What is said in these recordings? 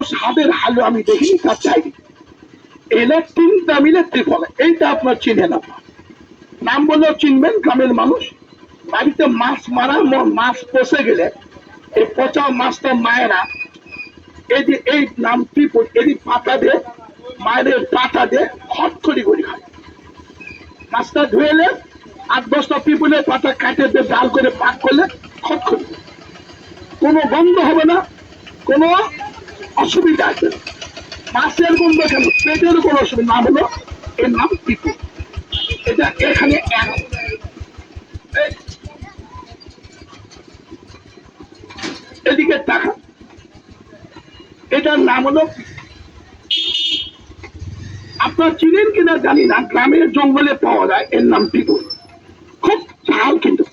স্বাদের হালুয়া আমি দেখিনি, তার চাইনি। এলে তিনটা মিলে ত্রিফলা, এইটা আপনার চিনেন, আপনার নাম বললেও চিনবেন। গ্রামের মানুষ বাড়িতে মাছ মারা, মাছ পচে গেলে এই পচা মাছটা মায়েরা এই নাম ত্রিপুর, এদি পাতা দিয়ে, মায়ের পাতা দিয়ে খটখড়ি করে খায়। মাছটা ধুয়েলে 8-10টা পিপুলের পাতা কাটে দিয়ে ডাল করে পাক করলে খটখড়ি, কোনো গন্ধ হবে না, কোনো অসুবিধা আছে না। মাছের গন্ধ কেন, পেটের কোনো অসুবিধা না হলো, এর নাম পিপুল। এটা এখানে এদিকে টাকা, এটার নাম হলো, আপনার চিনেন কিনা জানি না, গ্রামের জঙ্গলে পাওয়া যায়, এর নাম পিপুল। খুব ঝাল, কিন্তু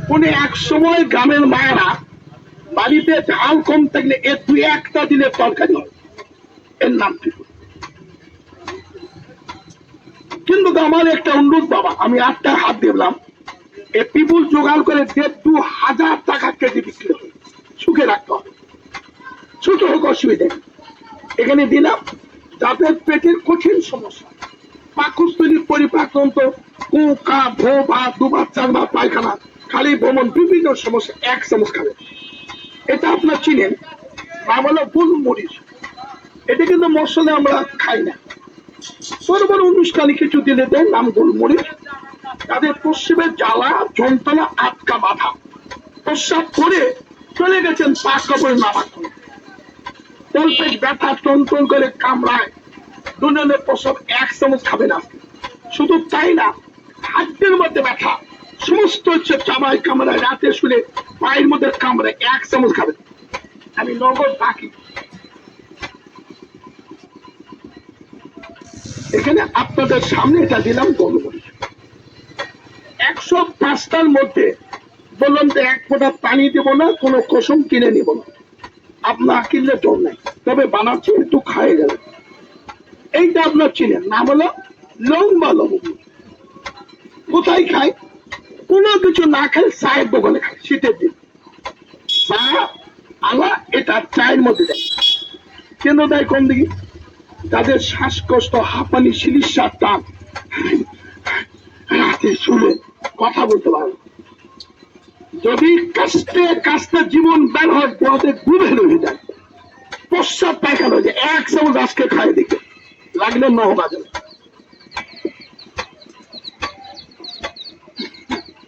কোনে এক সময় গ্রামের মায়েরা বাড়িতে ঝাল কম থাকলে এর 2-1টা দিলে তরকারি হয়, এর নাম পিপুল। কিন্তু আমার একটা অনুরোধ বাবা, আমি 8টা হাত দিলাম, এই পিপুল জোগাড় করে 1,500 টাকা কেজি বিক্রি হবে, সুখে রাখতে হবে, ছোট হোক অসুবিধা নেই। এখানে দিলাম যাদের পেটের কঠিন সমস্যা, পাকস্থলীর পরিপাকতন্ত্র, কুকা ভো বা 2বার 4বার পায়খানা, খালি ভ্রমণ, বিভিন্ন সমস্যা, 1 চামচ খাবে। এটা আপনার চিনেন, নাম হলো গোলমরিচ। এটা কিন্তু মশলা আমরা খাই না, বড় বড় অনুষ্ঠানে কিছু দিলে দেয়, নাম গোলমরিচ। তাদের পশ্চিমের জ্বালা যন্ত্রণা, আটকা বাধা, প্রস্রাব করে চলে গেছেন পাক কাপড়ে নামার জন্য, তলপেট ব্যথা টনটন করে কামড়ায়, দুজনের প্রসব 1 চামচ খাবে না। শুধু তাই না, হাতের মধ্যে ব্যথা, সমস্ত হচ্ছে চাবায় কামড়ায়, রাতে শুলে পায়ের মধ্যে কামড়ায়, 1 চামচ খাবে। আমি নগদ বাকি এখানে আপনাদের সামনে এটা দিলাম গোলমরিচ। 105টার মধ্যে বললাম যে 1 ফোঁটা পানি দেবো না, কোনো কসম কিনে নিব না, আপনার কিনলে জোর নাই, তবে বানাচ্ছি একটু খাই যাবে। এইটা আপনার চিনেন, নাম হলো লং বা লবঙ্গ। কোথায় খায়, কোনো কিছু না খায়, চায়ের দোকানে খায়, শীতের দিন চা আলা, এটা চায়ের মধ্যে দেয়। কেন দেয় কোন দিকে, তাদের শ্বাসকষ্ট, হাঁপানি, শিলিশার টান, রাতে শুলে কথা বলতে পারে, যদি কাস্তে কাস্তে জীবন বের হয়, পথে ডুবে রয়ে যায়, প্রস্রাব পায়খানা হয়ে যায়, 1 চামচ আজকে খায় দিকে লাগলে 9 বাজে।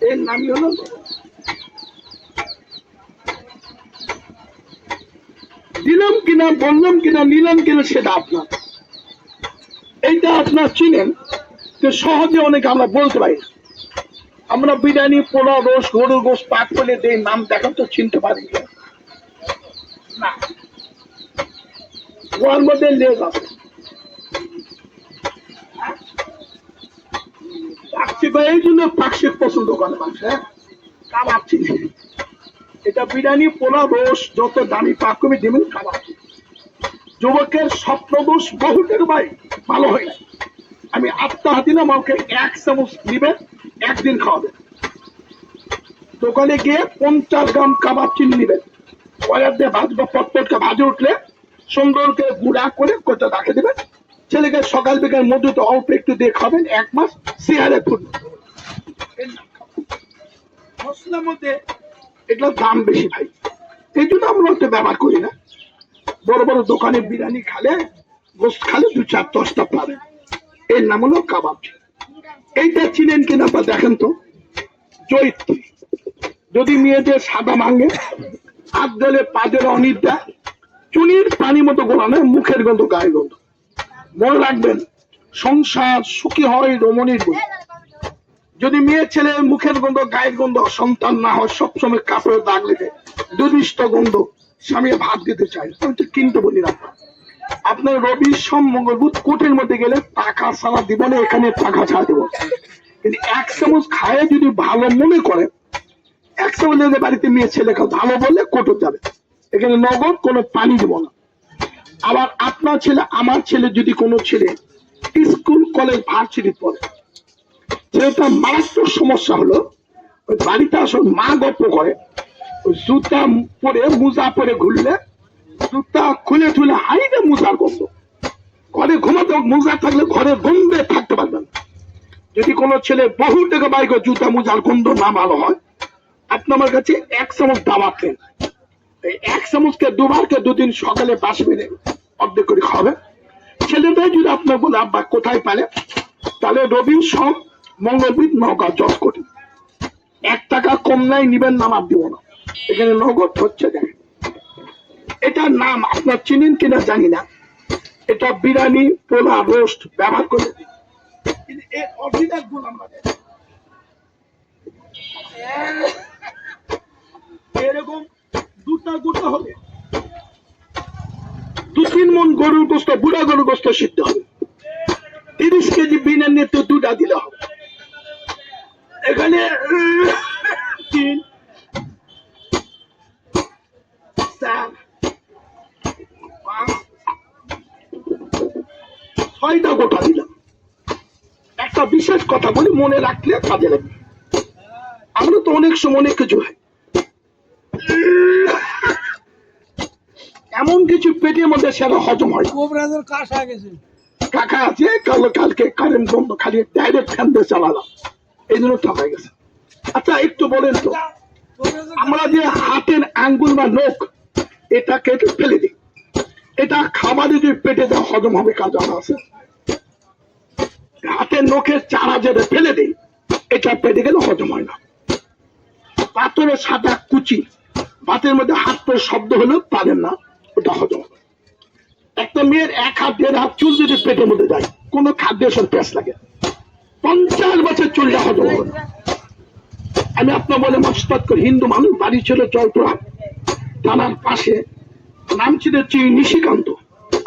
এর নামই হলো, দিলাম কিনা, বললাম কিনা, নিলাম কিনা, সেটা আপনার। এইটা আপনার চিনেন, যে সহজে অনেক আমরা বলতে পারি না। আমরা বিরিয়ানি, পোলাও, রোস, গরুর গোস পাক করে দেই, নাম দেখেন তো চিনতে পারি না, ওর মধ্যে লেজ আছে। এই জন্য পাকশিক পছন্দ করে মানুষ, কাবাব চিনি। এটা বিরিয়ানি, পোলাও, রোস, যত দামি পাক কমে দেবেন, কাবাব। যুবকের স্বপ্নদোষ বহুটের ভাই ভালো হয় না। আমি 8টা হাত দিলাম, আমাকে 1 চামচ নিবেন, 1 দিন খাওয়াবেন। দোকানে গিয়ে 50 গ্রাম কাবাব চিনি নিবেন, কয়ার দিয়ে ভাজবা, পটপটকে ভাজে উঠলে সুন্দর করে গুঁড়া করে কোটা রাখে দেবেন। ছেলেকে সকাল বিকাল মধুতে অল্প একটু দিয়ে খাবেন, 1 মাস চেহারে ফুটবে। মশলার মধ্যে এগুলোর দাম বেশি ভাই, এই জন্য আমরা ওটা ব্যবহার করি না। বড় বড় দোকানে বিরিয়ানি খালে, গোস্ত খালে 2-4-10টা পাবেন, এর নাম হলো কাবাব। এইটা চিনেন কিনা তা দেখেন তো, জয়িত্রী। যদি মেয়েদের সাদা ভাঙে, হাত ধরে পাদের অনিদ্রা, চুনির পানি মতো গোলানো, মুখের গন্ধ, গায়ের গন্ধ, মনে রাখবেন সংসার সুখী হয় রমণীর গুণ। যদি মেয়ে ছেলে মুখের গন্ধ, গায়ের গন্ধ, সন্তান না হয়, সবসময় কাপড়ের দাগ লেগে দুর্নিষ্ট গন্ধ, স্বামী ভাত দিতে চাই, আমি তো কিনতে বলি না। আপনার রবি সোম মঙ্গল বুধ কোর্টের মধ্যে গেলে টাকা ছাড়া দিব না, এখানে টাকা ছাড়া দেবো। কিন্তু 1 চামচ খায় যদি ভালো মনে করে, 1 চামচ বাড়িতে মেয়ে ছেলে ভালো বললে কোর্টে যাবে, এখানে নগদ কোনো পানি দেবো না। আবার আপনার ছেলে, আমার ছেলে, যদি কোনো ছেলে স্কুল কলেজ ভার্সিটি পড়ে, ছেলেটা মারাত্মক সমস্যা হলো, ওই বাড়িতে আসলে মা গল্প করে, ওই জুতা পরে মোজা পরে ঘুরলে জুতা খুলে তুলে হাইতে মোজার গন্ধ। ঘরে ঘুমাতে মোজা থাকলে ঘরে গন্ধে থাকতে পারবেন। যদি কোনো ছেলে বহু টাকা বাইক জুতা মোজার গন্ধ না ভালো হয়, আপনি আমার কাছে 1 চামচ দাওয়াত দেন। এই 1 চামচকে দুবারকে দুদিন সকালে বাসবেন, অর্ধেক করে খাবে। ছেলেটাই যদি আপনার বলে আব্বা কোথায় পালে, তাহলে রবি সোম মঙ্গলবিদ নওগাঁ জজ কোটি। 1 টাকা কম নাই, নিবেন নাম আর দিব না। এখানে নগদ হচ্ছে। দেখেন এটার নাম আপনার চিনেন কিনা জানি না, এটা বিরিয়ানি পোলা রোস্ট ব্যবহার করে এরকম দুটা গোটা হবে, 2-3 মন গরুর গোস্ত, বুড়া গরুর গোস্ত সিদ্ধ হবে। 30 কেজি বিরিয়ানি তো 2টা দিলে হবে। এখানে 3, 4, 5, 6টা গোটা দিলাম। একটা বিশেষ কথা বলি, মনে রাখলে কাজে লাগবে। আমরা তো অনেক সময় অনেক কিছু হয়, এমন কিছু পেটের মধ্যে সেটা হজম হয়। কাকা আছে কালকে কারেন্ট বন্ধ, খালি ডাইরেক্ট ফ্যান দিয়ে চালালাম, এই জন্য ঠান্ডা গেছে। আচ্ছা একটু বলেন তো, আমরা যে হাতের আঙ্গুল বা নখ এটা কেটে ফেলে দিই, এটা খাবারে যদি পেটে যা হজম হবে কাজ জানা আছে? হাতের নখের চারা যেটা ফেলে দিই, এটা পেটে গেলে হজম হয় না। পাথরের সাদা কুচি ভাতের মধ্যে হাত পরে শব্দ হলেও পারেন না, ওটা হজম হবে। একটা মেয়ের 1 হাত 1.5 হাত চুল যদি পেটের মধ্যে যায়, কোন খাদ্যের সাথে পেঁচ লাগে, 50 বছর চুলটা হজম হবে না। আমি আপনার বলে মস্তক করি, হিন্দু মানুষ, বাড়ি ছিল জয়পুরা থানার পাশে, নাম ছিল নিশিকান্ত।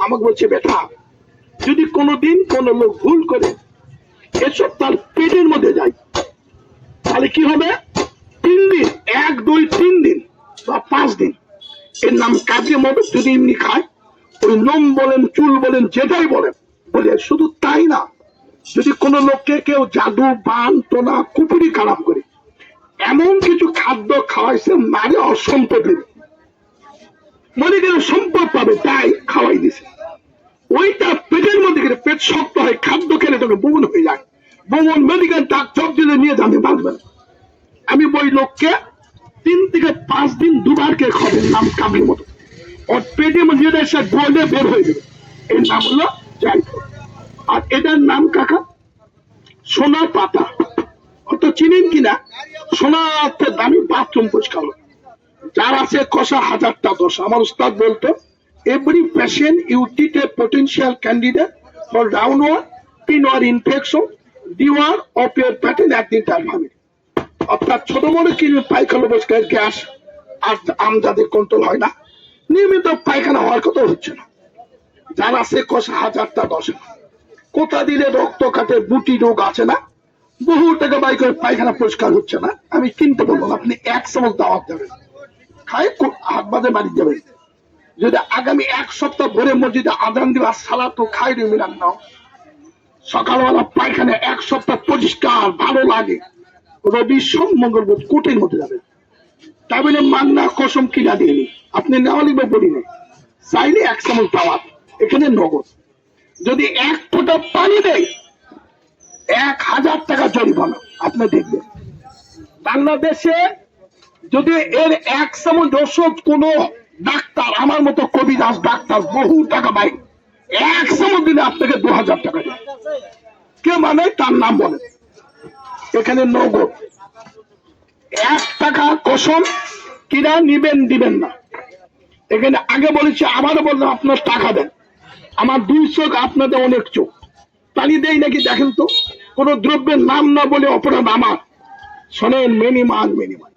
আমাকে বলছে বেটা, যদি কোনোদিন কোন লোক ভুল করে এসব তার পেটের মধ্যে যায়, তাহলে কি হবে? 3 দিন, 1, 2, 3 দিন বা 5 দিন, এর নাম কাজে মতো। যদি এমনি খায়, ওই লোম বলেন চুল বলেন যেটাই বলেন, বলে শুধু তাই না, যদি কোনো লোককে কেউ জাদু বান টোনা কুপুরি খারাপ করে এমন কিছু খাদ্য খাওয়াইছে, মারে অসম্পদ মনে গেলে সম্পদ পাবে, তাই খাওয়াই দিছে। ওইটা পেটের মধ্যে গেলে পেট শক্ত হয়, খাদ্য খেলে তোকে বমন হয়ে যায়। বমন মেডিকেল ডাক্তার দিলে নিয়ে যাবে, বাঁচবে না। আমি ওই লোককে 3 থেকে 5 দিন দুবারকে খাবেন, নাম কাবির মতো, ওর পেটের মধ্যে এসে গলে বের হয়ে যাবে। এর নাম হলো জায়ফল। আর এটার নাম কাকা সোনা পাতা। অত চিনেন কিনা? সোনাতে দামি বাথরুম পরিষ্কার। যার আছে কষা 1000টা দোষ। আমার উস্তাদ বলতো, every patient you treat a potential candidate for downward inward infection beware of your patient at the time. অর্থাৎ ছোট বড় কিছু পায়খানা পরিষ্কার, গ্যাস আর আম যাদের কন্ট্রোল হয় না, নিয়মিত পায়খানা হওয়ার কথা হচ্ছে না। যার আছে কষা 1000টা দোষ। কোথা দিলে রক্ত কাটে, বুটি রোগ আছে না, বহু টাকা বাই করে পায়খানা পরিষ্কার হচ্ছে না, আমি কিনতে বলবো না, আপনি 1 চামচ দাওয়াত দেবেন, খাই হাত বাজে বাড়ি যাবেন। যদি আগামী 1 সপ্তাহ ভরে মসজিদে আদান দিবা সালাত তো খাই রে মিলান নাও, সকালবেলা পায়খানা 1 সপ্তাহ পরিষ্কার ভালো লাগে, রবি সোম মঙ্গলবার কোটের মধ্যে যাবে। তাই বলে মান্না কসম কিনা দিইনি, আপনি নেওয়া লিখবে বলি নেই, চাইলে 1 চামচ দাওয়াত, এখানে নগদ। যদি 1 ফোঁটা পানি দেয় 1000 টাকা জরিমানা। আপনি দেখবেন বাংলাদেশে যদি এর 1 চামচ ওষুধ কোন ডাক্তার, আমার মতো কবিরাজ ডাক্তার বহু টাকা পায়, 1 চামচ দিলে আপনাকে 2000 টাকা দেয়। কে মানে তার নাম বলে, এখানে নগদ 1 টাকা কসম কিনা নিবেন দিবেন না। এখানে আগে বলেছি, আবারও বললাম, আপনার টাকা দেন। আমার 2 চোখ, আপনাদের অনেক চোখ, পানি দেয় নাকি দেখেন তো। কোন দ্রব্যের নাম না বলে অপরাধ আমার। শোনেন, মেনিমান মেনিমান,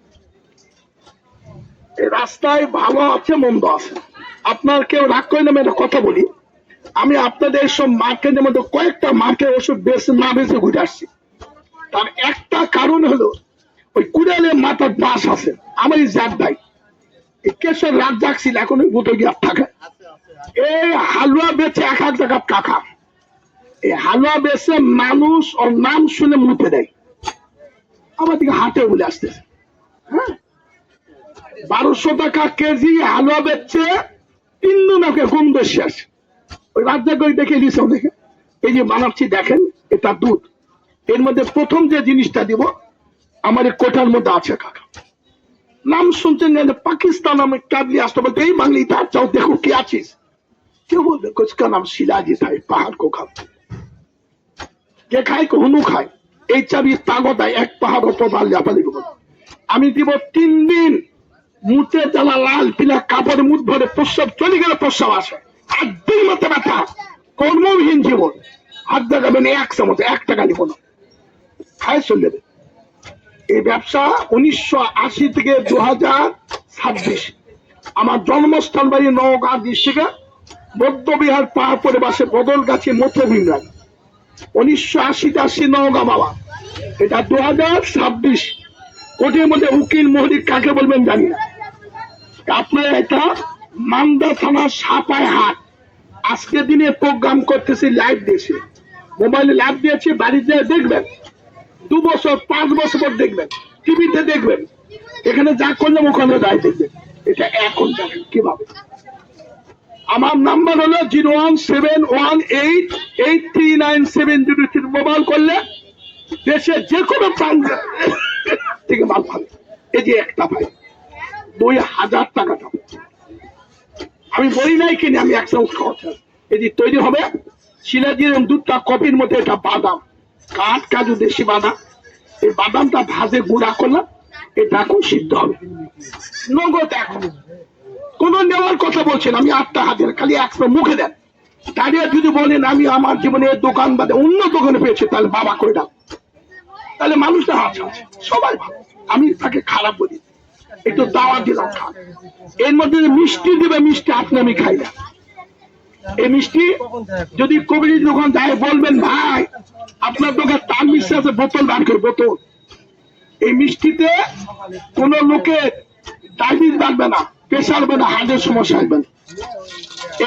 এই রাস্তায় ভালো আছে মন্দ আছে, আপনার কেউ রাগ করে না। একটা কথা বলি, আমি আপনাদের সব মার্কেটের মধ্যে কয়েকটা মার্কেট ওষুধ বেশি না বেশি ঘুরে আসছি। তার একটা কারণ হলো, ওই কুড়ালের মাথার বাস আছে, আমার জাত ভাই এই কেশর রাত জাগছিল, এখন ওই বোতল গিয়ে থাকে। এই হালুয়া বেচে 1 টাকা কাকা, এই হালুয়া বেচে মানুষ ওর নাম শুনে মুতে দেয়। আমার দিকে হাটে বলে আসতেছে, হ্যাঁ 1200 টাকা কেজি হালুয়া বেচছে, ইন্দু নাকে গন্ধ শেষ। ওই রাজ্যা করে দেখে দিস দেখে এই যে বানাচ্ছি দেখেন, এটা দুধ। এর মধ্যে প্রথম যে জিনিসটা দিব আমার এই কোটার মধ্যে আছে কাকা। নাম শুনছেন পাকিস্তান, আমি কাবলি আসতে বলতে এই বাংলি তার চাও দেখো কি আছিস। কেউ বলবে কুচকা নাম শিলাজি থাই পাহাড় কো খাতে, যে খায় কখনো খায়। এই চাবি তাগতায় এক পাহাড় অপদাল জাপালি। আমি দিব 3 দিন মুখে জ্বালা লাল পিলা কাপড় মুখ ভরে প্রস্রাব চলে গেলে প্রস্রাব আসে। আর 2 মাথা ব্যথা কর্মহীন জীবন। হাত দেখাবেন 1 চামচ 1 টাকা নিব না, খায় চলে যাবে। এই ব্যবসা 1980 থেকে 2026। আমার জন্মস্থান বাড়ি নওগাঁ ডিস্ট্রিক্টে বৌদ্ধবিহার পাহাড় বাসে বদলগাছি মধ্যভীমরাজ। 1980 নওগাঁ বাবা। এটা 2026। কোর্টের মধ্যে উকিল মহরিক কাকে বলবেন জানি না। আপনার এটা মান্দা থানা সাপাই হাট। আজকে দিনে প্রোগ্রাম করতেছি লাইভ দিয়েছি, মোবাইলে লাইভ দিয়েছি, বাড়িতে দেখবেন। 2 বছর 5 বছর পর দেখবেন, টিভিতে দেখবেন। এখানে যা করলাম ওখানে যাই দেখবেন। এটা এখন দেখেন কিভাবে। আমার নাম্বার হলো 01718839703। মোবাইল করলে দেশের যে কোনো প্রান্ত থেকে মাল পাবে। এই যে একটা ভাই 2000 টাকা দাম। আমি বলি নাই কিনে আমি 1 চামচ খাওয়াচ্ছি। এই যে তৈরি হবে শিলাজির দুধটা কফির মধ্যে। এটা বাদাম, কাঠ কাজু দেশি বাদাম। এই বাদামটা ভাজে গুঁড়া করলাম, এটা এখন সিদ্ধ হবে। নগদ এখন কোন নেওয়ার কথা বলছেন আমি 8টা হাজার, খালি 100 মুখে দেন। দাঁড়িয়ে যদি বলেন আমি আমার জীবনে দোকান বাদে অন্য দোকানে পেয়েছি, তাহলে বাবা করে দাও। তাহলে মানুষটা হাত সবাই ভালো, আমি তাকে খারাপ বলি। একটু দাওয়া দিলাম খান। এর মধ্যে মিষ্টি দিবে, মিষ্টি আপনি আমি খাই না। এই মিষ্টি যদি কবির দোকান যায় বলবেন ভাই আপনার দোকান তার মিষ্টি আছে, বোতল বার করে বোতল। এই মিষ্টিতে কোন লোকে ডায়াবেটিস বাড়বে না, প্রেশার হবে না, হার্টের সমস্যা আসবে না।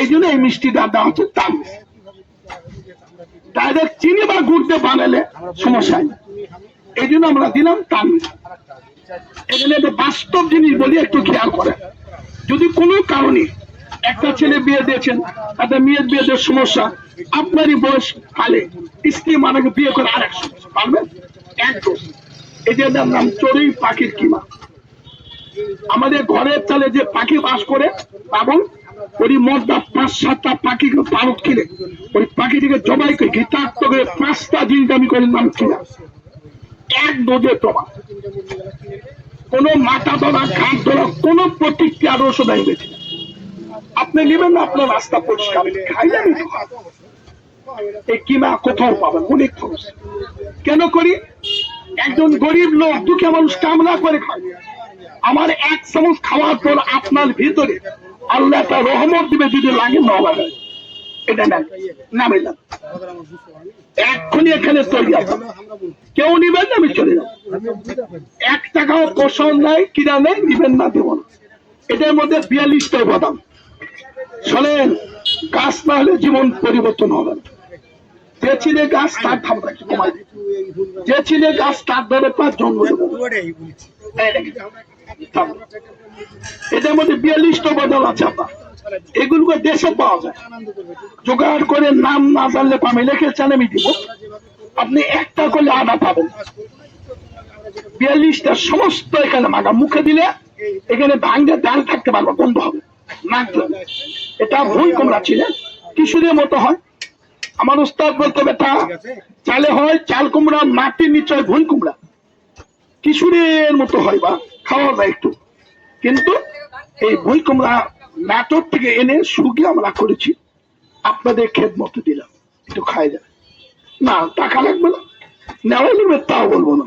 এই জন্য এই মিষ্টিটা দেওয়া হচ্ছে তার। ডাইরেক্ট চিনি বা গুড়তে বানালে সমস্যা হয় না, এই জন্য আমরা দিলাম তার মিষ্টি। এখানে একটা বাস্তব জিনিস বলি, একটু খেয়াল করেন। যদি কোনো কারণে একটা ছেলে বিয়ে দিয়েছেন, একটা মেয়ের বিয়ে দেওয়ার সমস্যা, আপনারই বয়স কালে স্ত্রী মানাকে বিয়ে করে আরেক সমস্যা পারবেন একদম। এই যে নাম চড়ুই পাখির কিমা। আমাদের ঘরের চালে যে পাখি বাস করে এবং ওই মদ্দা 5-7টা পাখিকে পালক কিনে ওই পাখিটিকে জবাই করে গীতার্থ করে 5টা জিনিস আমি করে নাম কিনা। এক ডোজে প্রমাণ, কোন মাথা ধরা ঘাট ধরা কোন প্রতিক্রিয়ার ওষুধ আমি বেছি না। আপনি নেবেন না, আপনার রাস্তা পরিষ্কার খাইলেন। এই কিমা কোথাও পাবেন, অনেক খরচ। কেন করি? একজন গরিব লোক দুঃখী মানুষ কামনা করে খায়। আমার 1 চামচ খাওয়ার পর আপনার ভিতরে আল্লাহ একটা রহমত দিবে, যদি লাগে না লাগে। এটা নেন, নামিলাম এক্ষুনি এখানে তৈরি আছে। কেউ নিবেন না, আমি চলে যাব। 1 টাকাও পোষণ নাই, কিনা নেই, নিবেন না, দেব না। এটার মধ্যে 42টা বাদাম। শোনেন, গাছ না হলে জীবন পরিবর্তন হবে না। যে ছিলে গাছ তার ধাপ কমাই, যে ছিলে গাছ তার ধরে তার জন্ম দেব। এটার মধ্যে 42টা বাদাম আছে আপনার। এগুলোকে দেশে পাওয়া যায়, জোগাড় করে নাম না জানলে পাবে, লিখেছেন আমি দিব। আপনি একটা করলে আধা পাবেন। 42টা সমস্ত এখানে মাগা। মুখে দিলে এখানে ভাঙ্গে ডাল থাকতে পারবো, বন্ধ হবে নাক। এটা ভুল কুমড়া ছিলেন, কিশোরের মতো হয়। আমার উস্তাদ বলতে বেটা চালে হয় চাল কুমড়া, মাটির নিচে ভুল কুমড়া, কিশোরের মতো হয় বা খাওয়া যায় একটু। কিন্তু এই ভুল কুমড়া নাটক থেকে এনে শুকিয়ে আমরা করেছি, আপনাদের খেদমত দিলাম, একটু খাই যাবে না, টাকা লাগবে না, নেওয়া নেবে তাও বলবো না।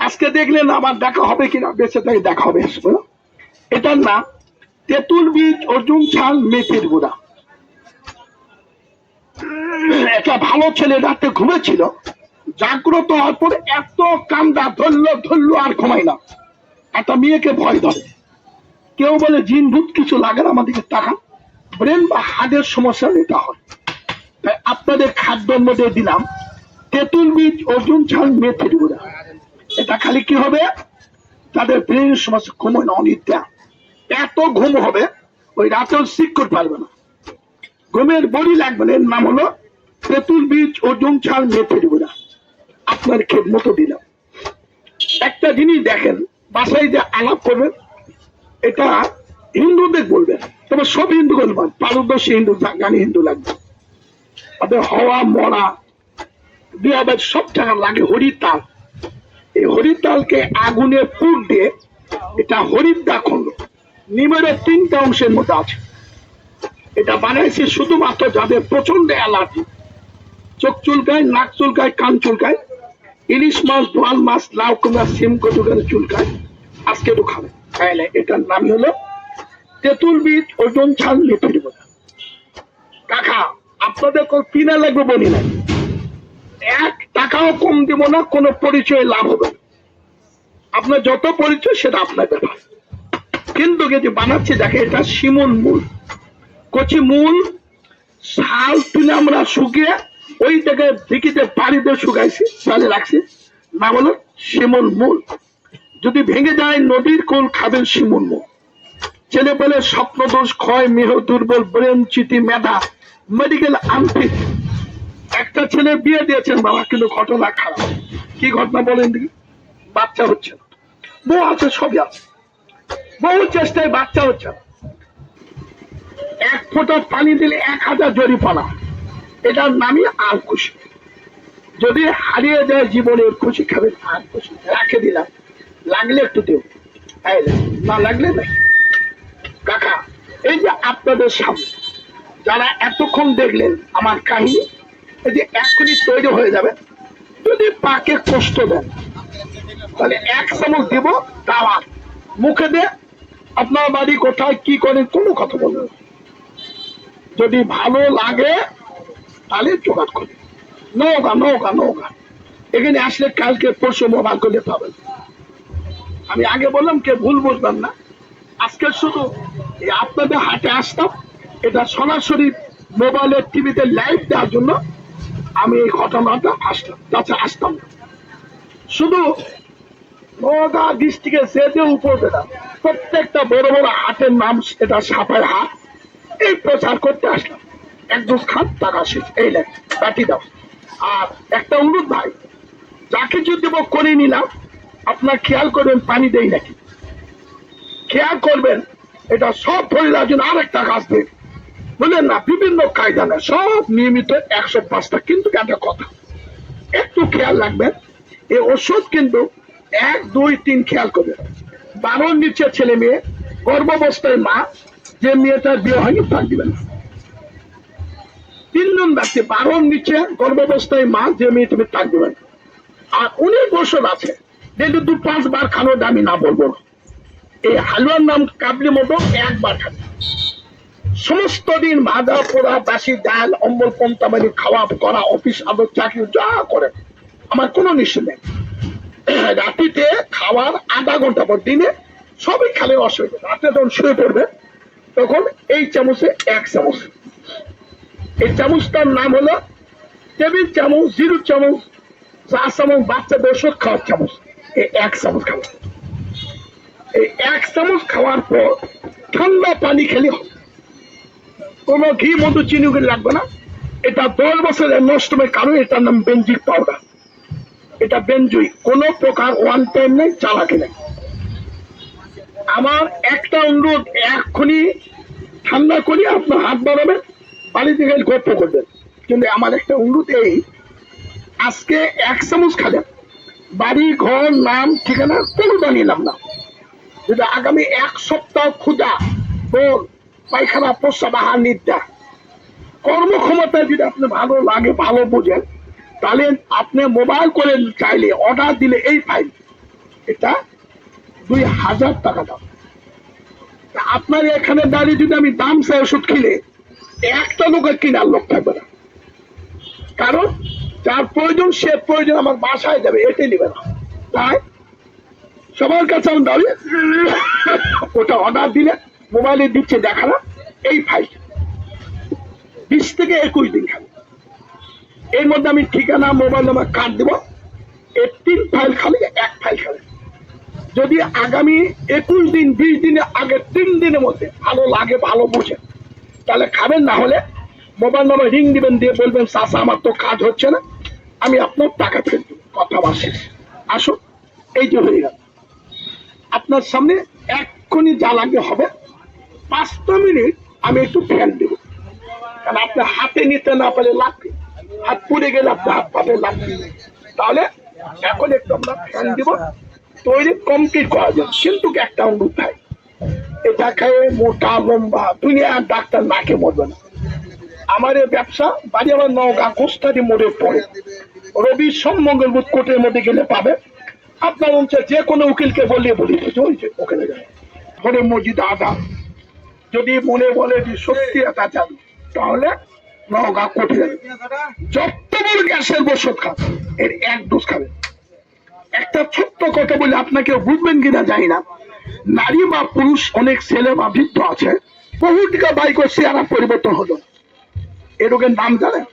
আজকে দেখলেন আমার দেখা হবে কিনা, বেঁচে তাই দেখা হবে। এটার নাম তেঁতুল বীজ, অর্জুন ছাল, মেথির গুঁড়া। একটা ভালো ছেলে রাতে ঘুমেছিল, জাগ্রত হওয়ার পরে এত কান্দা ধরলো আর ঘুমাই না। একটা মেয়েকে ভয় ধরে, কেউ বলে জিন ভূত কিছু লাগে না, আমাদেরকে টাকা ব্রেন বা হার্টের সমস্যা এটা হয়। তাই আপনাদের খাদ্যের মধ্যে দিলাম তেঁতুল বীজ, অর্জুন ছাল, মেথির গুঁড়া। এটা খালি কি হবে, তাদের ব্রেনের সমস্যা, ঘুমোয় না, অনিদ্রা, এত ঘুম হবে ওই রাতেও শিক্ষর পারবে না, ঘুমের বড়ি লাগবে না। এর নাম হলো তেঁতুল বীজ ওজন ছাড় মেথির গুঁড়া। আপনার খেত মতো দিলাম। একটা জিনিস দেখেন, বাসায় যে আলাপ করবেন এটা হিন্দুদের বলবেন, তবে সব হিন্দু বলবেন, পারদর্শী হিন্দু, জানি হিন্দু লাগবে। তাদের হওয়া মরা দুই সব টাকা লাগে হরিতাল। এই হরিতালকে আগুনে পুড় দিয়ে এটা হরিদ্রা খন্ড নিমের 3টা অংশের মধ্যে আছে। এটা বানাইছে শুধুমাত্র যাদের প্রচন্ড অ্যালার্জি, চোখ চুলকায়, নাক চুলকায়, কান চুলকায়, ইলিশ মাছ, বোয়াল মাছ, লাউ কুমড়া, সিম কচুকারে চুলকায়, আজকে একটু খাবে। এটার নাম হলো তেঁতুল বীজ ওজন ছাড় মেথির গুঁড়া। কাকা আপনাদের কিনা লাগবে বলি নাই, 1 টাকাও কম দিব না, কোনো পরিচয় লাভ হবে না। আপনার যত পরিচয় সেটা আপনার ব্যাপার। কিন্তু যদি বানাচ্ছে দেখে, এটা শিমুল মূল, কচি মূল, শাল তুলে আমরা শুকিয়ে ওই জায়গায় ঢিকিতে বাড়িতে শুকাইছি, চালে রাখছি, নাম হলো শিমুল মূল। যদি ভেঙে যায় নদীর কোল খাবেন শিমুল মূল। ছেলে পেলে স্বপ্ন দোষ, ক্ষয়, মেহ দুর্বল, ব্রেন চিতি, মেধা, মেডিকেল আনফিট। একটা ছেলে বিয়ে দিয়েছেন বাবা, কিন্তু ঘটনা খারাপ। কি ঘটনা বলেন দেখি? বাচ্চা হচ্ছে না, বউ আছে, সবই আছে, বহু চেষ্টায় বাচ্চা হচ্ছে না। 1 ফোঁটা পানি দিলে 1000 জরিমানা। এটার নামই আর খুশি। যদি হারিয়ে যায় জীবনের খুশি খাবেন আর খুশি, রাখে দিলাম, লাগলে একটু দেব, না লাগলে নাই। কাকা এই যে আপনাদের সামনে যারা এতক্ষণ দেখলেন আমার কাহিনী, এই যে এখনই তৈরি হয়ে যাবে। যদি পাকে কষ্ট দেন তাহলে 1 চামচ দিব, দাওয়াত মুখে দে, আপনার বাড়ি কোথায় কি করেন কোনো কথা বলবেন না। যদি ভালো লাগে তাহলে জোগাড় করে নৌকা নৌকা নৌকা এখানে আসলে কালকে পরশু মোবাইল করলে পাবেন। আমি আগে বললাম কে ভুল বুঝবেন না, আজকে শুধু আপনাদের হাটে আসতাম, এটা সরাসরি মোবাইলের টিভিতে লাইভ দেওয়ার জন্য আমি এই ঘটনাটা আসলাম, তাছাড়া আসতাম না। শুধু নওগাঁ ডিস্ট্রিক্টে যেতে উপজেলা প্রত্যেকটা বড় বড় হাটের নাম, এটা সাপের হাট, এই প্রচার করতে আসলাম। 1 খান টাকা শেষ, এই লেখ পাঠি দাও। আর একটা অনুরোধ ভাই, যা কিছু দেব করে নিলাম, আপনার খেয়াল করবেন পানি দেই নাকি, খেয়াল করবেন। এটা সব ফরিদার জন্য আরেকটা গাছ দেন, বুঝলেন না? বিভিন্ন কায়দা নেই, সব নিয়মিত 105টা। কিন্তু একটা কথা একটু খেয়াল রাখবেন, এই ওষুধ কিন্তু 1, 2, 3 খেয়াল করবেন। 12 নিচে ছেলে মেয়ে, গর্ভাবস্থায় মা, যে মেয়েটার বিয়ে হয়নি তার দিবেন না। 3 জন ব্যক্তি 12 নিচে গর্ভাবস্থায় মা, যে মেয়ে তুমি তার দিবেন। আর 19 বছর আছে, যেহেতু 2-5 বার খানো, আমি না বলবো না। এই হালুয়ার নাম কাবলি মতো 1 বার খাবে। সমস্ত দিন ভাজা পোড়া, বাসি ডাল, অম্বল পন্তামারি খাওয়া করা, অফিস আদর চাকরি যা করে, আমার কোনো নিশ্চয় নেই। রাতিতে খাওয়ার আধা ঘন্টা পর, দিনে সবই খালে অসুবিধা। রাতে যখন শুয়ে পড়বে তখন এই চামচে 1 চামচ, এই চামচটার নাম হলো টেবিল চামচ, 0 চামচ, 4 চামচ বাচ্চাদের ওষুধ খাওয়ার চামচ। এই 1 চামচ খাওয়া, এই 1 চামচ খাওয়ার পর ঠান্ডা পানি খেলে হবে। কোনো ঘি মধু চিনি করে লাগবে না। এটা 10 বছরের নষ্ট হয়, কারণ এটার নাম বেঞ্জিক পাউডার। এটা বেঞ্জুই, কোন প্রকার ওয়ান টাইম নেই, চালাকি নেই। আমার একটা অনুরোধ, এক্ষুনি ঠান্ডা করি আপনার হাত বাড়াবেন, বাড়িতে গেলে গল্প করবেন। কিন্তু আমার একটা অনুরোধ, এই আজকে 1 চামচ খাবেন, বাড়ি ঘর নাম ঠিকানা কোনোটা নিলাম না। যদি আগামী 1 সপ্তাহ ক্ষুধা, বোল, পায়খানা, প্রস্রাব, আহার, নিদ্রা, কর্মক্ষমতায় যদি আপনি ভালো লাগে, ভালো বুঝেন, তাহলে আপনি মোবাইল করে চাইলে অর্ডার দিলে এই ফাইল, এটা 2000 টাকা দাম। আপনার এখানে দাঁড়িয়ে যদি আমি দাম চাই ওষুধ কিনে, একটা লোকের কিনার লোক থাকবে না। কারণ যার প্রয়োজন সে প্রয়োজন আমার বাসায় যাবে, এটাই নেবে না। তাই সবার কাছে আমি দাঁড়িয়ে ওটা অর্ডার দিলে মোবাইলে দিচ্ছে, দেখালাম এই ফাইল 20 থেকে 21 দিন খাবে। এর মধ্যে আমি ঠিকানা, মোবাইল নাম্বার, কার্ড দেবো। এই 3 ফাইল খালি, 1 ফাইল খাবে। যদি আগামী 21 দিন 20 দিনের আগে 3 দিনের মধ্যে ভালো লাগে, ভালো বোঝেন, তাহলে খাবেন। না হলে মোবাইল নম্বর রিং দিবেন, দিয়ে বলবেন চাচা আমার তো কাজ হচ্ছে না, আমি আপনার টাকা ফেরত দেবো। কথা আমার শেষ। আসুন, এই যে হয়ে গেল আপনার সামনে, এক্ষুনি যা লাগে হবে। 5 মিনিট আমি একটু ফ্যান দেব, কারণ আপনি হাতে নিতে না পারলে লাগবে, হাত পুড়ে গেলে আপনি হাত পাবে লাগবে। তাহলে এখন একটু আমরা ফ্যান দিব, তৈরি কমপ্লিট করা যায়। কিন্তু একটা অনুরোধ ভাই, এটা খেয়ে মোটা লম্বা দুনিয়ার ডাক্তার নাকে মরবে না। আমার এই ব্যবসা বাড়ি আমার নওগাঁ গোস্তারি মোড়ের পরে রবি সোম মঙ্গল বুধ কোর্টের মধ্যে গেলে পাবে। আপনার অঞ্চলে যে কোনো উকিলকে বললে বলি ওখানে যাবে। ঘরে মসজিদ আদা যদি মনে বলে যে সত্যি এটা চালু, তাহলে নওগাঁ কোর্টে যাবে। যত বড় গ্যাসের ওষুধ খান, এর 1 ডোজ খাবেন। একটা ছোট্ট কথা বলে আপনাকে বুঝবেন কিনা জানি না, নারী বা পুরুষ অনেক ছেলে বা বৃদ্ধ আছে, বহু টাকা ব্যয় করে চেহারা পরিবর্তন হলো না। এ রোগের নাম জানেন?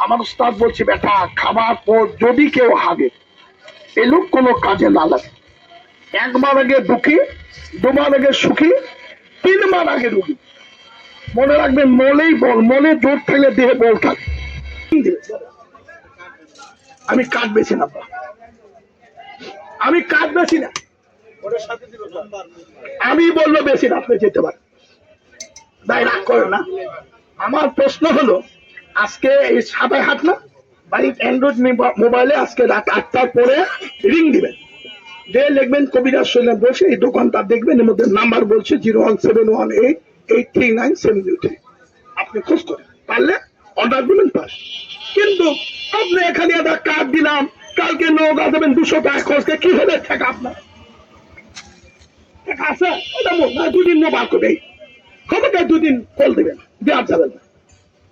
আমার উস্তাদ বলছে, বেটা খাবার পর যদি কেউ হাগে, এ লোক কোনো কাজে না লাগে। 1 মাস আগে দুঃখী, 2 মাস আগে সুখী, 3 মাস আগে রুগী। মনে রাখবেন, মলেই বল, মনে জোর থাকলে দেহে বল থাকে। আমি কাজ বেছি না, আমি কাজ বেছি না, আমি বললো বেশি না, আপনি যেতে পারেন। তাই রাগ করেন না। আমার প্রশ্ন হলো, আজকে এই 7 হাট না বাড়ির অ্যান্ড্রয়েড মোবাইলে আজকে রাত 8টার পরে রিং দিবেন, যে লিখবেন কবিরাজ সৈন্য বসে, এই দোকানটা দেখবেন, এর মধ্যে নাম্বার বলছে 01718839703। আপনি খোঁজ করেন, পারলে অর্ডার দিবেন পাস। কিন্তু আপনি এখানে একটা কার্ড দিলাম, কালকে নৌকা দেবেন 200 টাকা খরচে, কি হবে টাকা আপনার? টাকা আছে? ওটা 2 দিন মোবাইল করবে, ক্ষমতা 2 দিন কল দেবেন, দেওয়া যাবে না।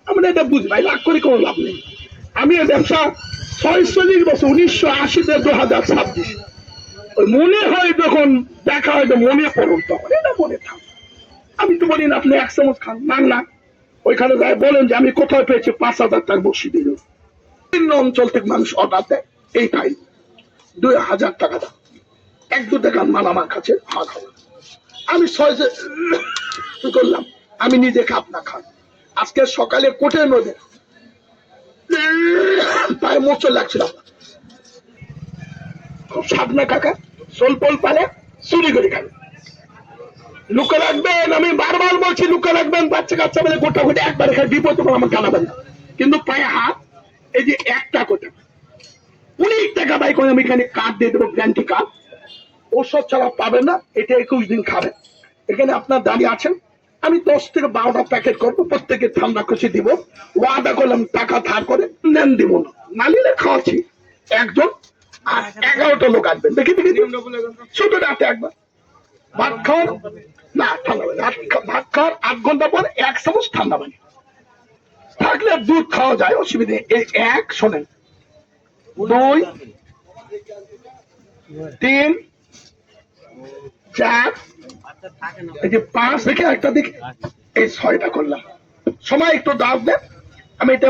আমরা এটা বুঝি ভাই, রাগ করে কোনো লাভ নেই। আমি এই ব্যবসা 46 বছর, 1980 থেকে 2026। ওই মনে হয় যখন দেখা হয়, মনে পড়ুন, তখন এটা মনে থাক। আমি তো বলি না আপনি 1 চামচ খান, না ওইখানে যাই বলেন যে আমি কোথায় পেয়েছি 5,000 টাকা বসিয়ে দিল। বিভিন্ন অঞ্চল থেকে মানুষ অর্ডার দেয়, এই খাই 2,000 টাকা দাম, 1-2 টাকার মাল আমার কাছে হাত হবে। আমি 6 করলাম, আমি নিজে খাপ না খান। আজকে সকালে কোর্টের মধ্যে পায়ে মোচড় লাগছিল, খুব সাবনা কাকা সোলপল পালে চুরি করে খাবে। লুকে রাখবেন, আমি বারবার বলছি লুকে রাখবেন। বাচ্চা কাচ্চা বলে গোটা গোটা একবার খাই, বিপদ তোমার আমার জানাবেন না। কিন্তু পায়ে হাত, এই যে 1 কোটা 19 টাকা বাই করে আমি এখানে কার্ড দিয়ে দেবো, গ্যারান্টি কার্ড, ওষুধ ছাড়া পাবেন না। এটা 21 দিন খাবেন। এখানে আপনার দাঁড়িয়ে আছেন, আমি 10 থেকে 12টা প্যাকেট করবো, প্রত্যেকে ঠান্ডা খুশি দিব। ওয়াদা করলাম টাকা ধার করে নেন দিব না, নালিলে খাওয়াচ্ছি। একজন আর 11টা লোক আসবেন, দেখি ছোট রাতে একবার ভাত খাওয়ার না, ঠান্ডা পানি ভাত খাওয়ার 8 ঘন্টা পর 1 চামচ ঠান্ডা পানি থাকলে দুধ খাওয়া যায়, অসুবিধা নেই। এই 1 শোনেন, 2 3 4 এই যে 5 দেখে একটা দেখে এই 6টা করলাম। সময় একটু দাও দেন, আমি এটা